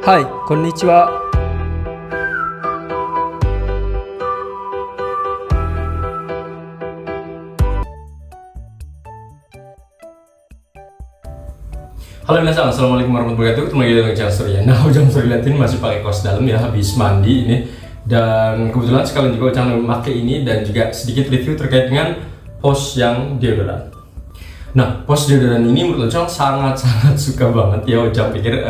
Hai, konnichiwa. Halo minasan, assalamualaikum warahmatullahi wabarakatuh. Kembali lagi dengan channel Surya. Nah, Ujang Surya liatin masih pakai kaos dalam ya, habis mandi ini. Dan kebetulan sekalian juga Ujang memakai ini dan juga sedikit review terkait dengan pos yang deodoran. Nah, pos deodoran ini menurut Ujang sangat-sangat suka banget ya. Ujang pikir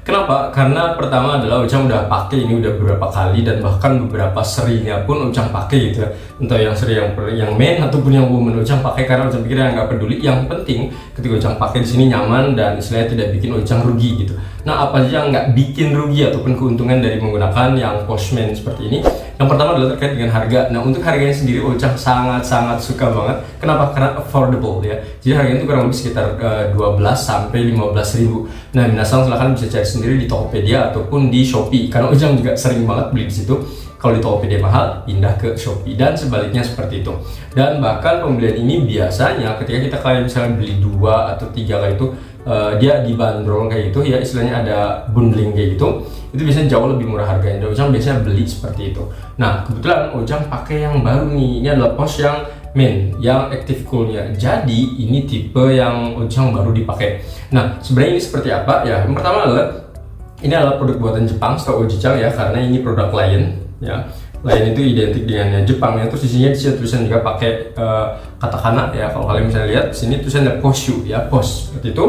kenapa? Karena pertama adalah Ujang udah pakai ini udah beberapa kali dan bahkan beberapa serinya pun Ujang pakai gitu ya. Entah yang seri yang men ataupun yang woman Ujang pakai karena Ujang pikir yang nggak peduli. Yang penting ketika Ujang pakai di sini nyaman dan istilahnya tidak bikin Ujang rugi gitu. Nah, apa aja yang nggak bikin rugi ataupun keuntungan dari menggunakan yang Postman seperti ini? Yang pertama adalah terkait dengan harga. Nah, untuk harganya sendiri Ujang sangat-sangat suka banget. Kenapa? Karena affordable ya. Jadi harganya itu kurang lebih sekitar 12 sampai 15 ribu. Nah, minasan silahkan bisa cari sendiri di Tokopedia ataupun di Shopee. Karena Ujang juga sering banget beli di situ. Kalau di Tokopedia mahal, pindah ke Shopee dan sebaliknya seperti itu. Dan bahkan pembelian ini biasanya ketika kita kayak misalnya beli 2 atau 3 kayak itu dia dibanderol kayak gitu ya, istilahnya ada bundling kayak gitu, itu biasanya jauh lebih murah harganya. Dan Ujang biasanya beli seperti itu. Nah, kebetulan Ujang pakai yang baru nih. Ini adalah pos yang main, yang active coolnya. Jadi ini tipe yang Ujang baru dipakai. Nah, sebenarnya ini seperti apa ya? Yang pertama adalah ini adalah produk buatan Jepang, setahu Ujang ya, karena ini produk Lion ya. Lion itu identik dengan Jepang ya. Terus di sini tulisan juga pakai katakana ya. Kalau kalian misalnya lihat sini tulisannya poshu ya, pos seperti itu.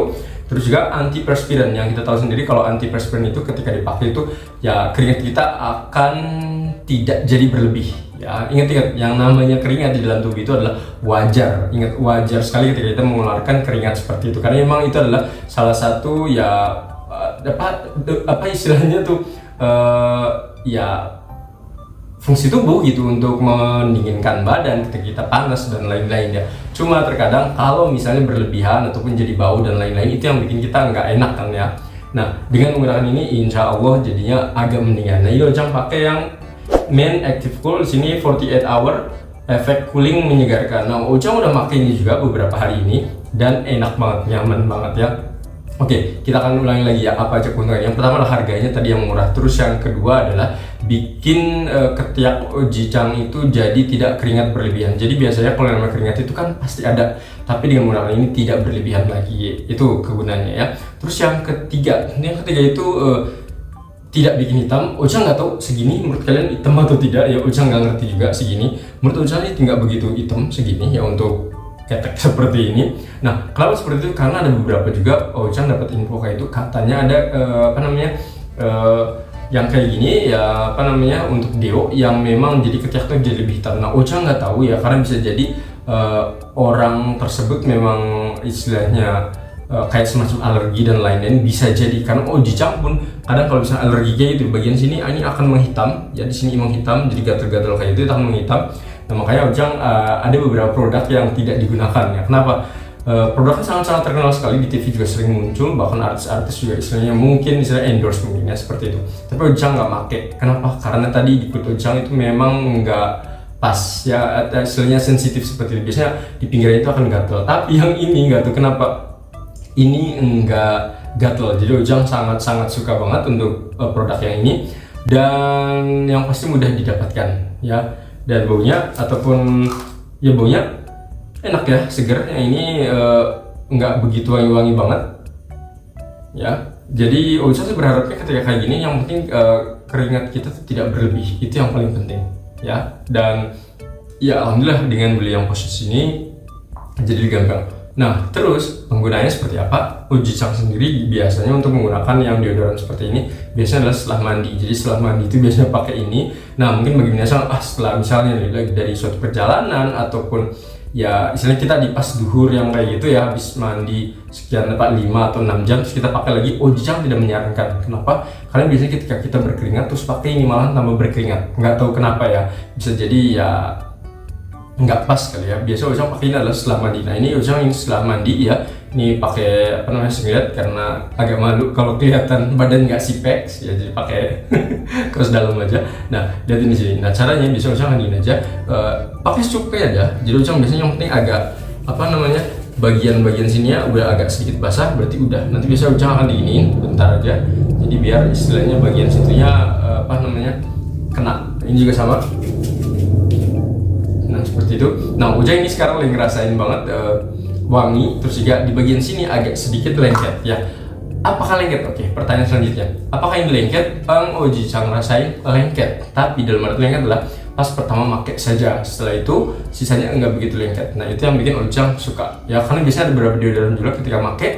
Terus juga antiperspiran, yang kita tahu sendiri kalau antiperspiran itu ketika dipakai itu ya keringat kita akan tidak jadi berlebih ya. Ingat yang namanya keringat di dalam tubuh itu adalah wajar. Ingat, wajar sekali ketika kita mengeluarkan keringat seperti itu, karena memang itu adalah salah satu ya apa istilahnya tuh ya fungsi tubuh gitu untuk mendinginkan badan ketika kita panas dan lain-lain ya. Cuma terkadang kalau misalnya berlebihan ataupun jadi bau dan lain-lain, itu yang bikin kita nggak enak kan ya. Nah, dengan menggunakan ini insya Allah jadinya agak mendingan. Nah, ini Ujang pakai yang main active cool. Di sini 48 hour efek cooling menyegarkan. Nah, Ujang udah pakai ini juga beberapa hari ini dan enak banget, nyaman banget ya. Oke, kita akan ulangi lagi ya apa aja keuntungannya. Yang pertama adalah harganya tadi yang murah. Terus yang kedua adalah bikin ketiak ojicang itu jadi tidak keringat berlebihan. Jadi biasanya kalau namanya keringat itu kan pasti ada, tapi dengan menggunakan ini tidak berlebihan lagi. Itu kegunaannya ya. Terus yang ketiga itu tidak bikin hitam. Ujang nggak tahu segini menurut kalian hitam atau tidak ya. Ujang nggak ngerti juga segini. Menurut Ujang ini nggak begitu hitam segini ya untuk ketek seperti ini. Nah, kenapa seperti itu? Karena ada beberapa juga Ujang dapat info kayak itu, katanya ada yang kayak gini ya untuk deo yang memang jadi ketiak tuh jadi lebih hitam. Nah, Ujang nggak tahu ya, karena bisa jadi orang tersebut memang istilahnya kayak semacam alergi dan lain-lain, bisa jadi. Karena ojicang pun kadang kalau misalnya alergi kayak gitu di bagian sini ini akan menghitam ya, di sini menghitam jadi gatal-gatal kayak itu akan menghitam. Nah, makanya Ujang ada beberapa produk yang tidak digunakan ya. Kenapa? Produknya sangat-sangat terkenal sekali, di TV juga sering muncul, bahkan artis-artis juga istilahnya endorse mungkin ya seperti itu. Tapi Ujang nggak pakai. Kenapa? Karena tadi di kulit Ujang itu memang nggak pas ya, istilahnya sensitif seperti itu. Biasanya di pinggirnya itu akan gatal. Tapi yang ini nggak tahu kenapa ini nggak gatal. Jadi Ujang sangat-sangat suka banget untuk produk yang ini, dan yang pasti mudah didapatkan ya. Dan baunya ataupun ya baunya enak ya, seger. Yang ini nggak begitu wangi-wangi banget ya. Jadi Ujang sih berharapnya ketika kayak gini yang penting keringat kita tidak berlebih, itu yang paling penting ya. Dan ya alhamdulillah dengan beli yang posisi ini jadi gampang. Nah, terus penggunaannya seperti apa? Ujicang sendiri biasanya untuk menggunakan yang deodoran seperti ini biasanya adalah setelah mandi. Jadi setelah mandi itu biasanya pakai ini. Nah, mungkin bagi misalnya setelah misalnya dari suatu perjalanan ataupun ya istilahnya kita di pas duhur yang kayak gitu ya, habis mandi sekian 5 atau 6 jam terus kita pakai lagi, Ujicang tidak menyarankan. Kenapa? Karena biasanya ketika kita berkeringat terus pakai ini malah tambah berkeringat. Nggak tahu kenapa ya. Bisa jadi ya nggak pas kali ya. Biasa Ujang pakai ini adalah setelah mandi. Nah, ini Ujang ini setelah mandi ya, ini pakai singlet karena agak malu kalau kelihatan badan nggak sipek ya, jadi pakai kaos dalam aja. Nah, lihat ini sini. Nah, caranya bisa Ujang handin aja, pakai secukupnya aja. Jadi Ujang biasanya yang penting agak bagian-bagian sini ya udah agak sedikit basah, berarti udah. Nanti biasa Ujang akan diinin bentar aja. Jadi biar istilahnya bagian situnya kena. Ini juga sama. Nah seperti itu. Nah Ujang ini sekarang lagi ngerasain banget wangi, terus juga di bagian sini agak sedikit lengket ya. Apakah lengket? Oke, pertanyaan selanjutnya. Apakah ini lengket? Ujang rasain lengket, tapi dalam arti lengket adalah pas pertama pakai saja, setelah itu sisanya enggak begitu lengket. Nah itu yang bikin Ujang suka ya, karena biasanya ada beberapa deodoran juga ketika pakai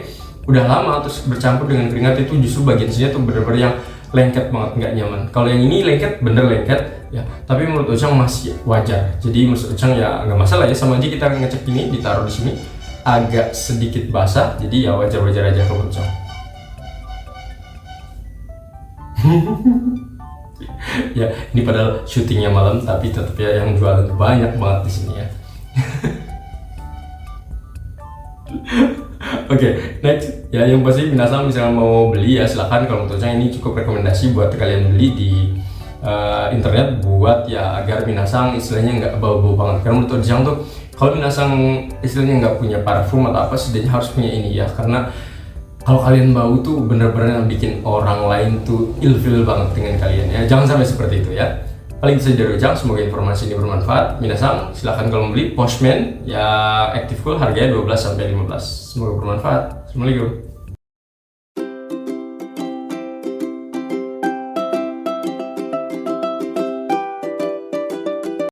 udah lama terus bercampur dengan keringat itu justru bagian sini tuh bener-bener yang lengket banget, nggak nyaman. Kalau yang ini lengket, bener lengket ya, tapi menurut Ujang masih wajar. Jadi menurut Ujang ya nggak masalah ya, sama aja kita ngecek ini ditaruh di sini agak sedikit basah, jadi ya wajar-wajar aja kalau Ujang. Ya ini padahal syutingnya malam, tapi tetap ya yang jualan banyak banget di sini ya. Oke, next ya, yang pasti minasang misalnya mau beli ya silahkan. Kalau menurut saya ini cukup rekomendasi buat kalian beli di internet buat ya agar minasang istilahnya nggak bau-bau banget. Karena menurut Ujang tuh kalau minasang istilahnya nggak punya parfum atau apa, setidaknya harus punya ini ya, karena kalau kalian bau tuh bener-bener yang bikin orang lain tuh ilfeel banget dengan kalian ya. Jangan sampai seperti itu ya. Paling bisa dari Ujang, semoga informasi ini bermanfaat. Minasang silahkan kalau beli Postman ya, Active Cool harganya 12-15. Semoga bermanfaat. Assalamualaikum.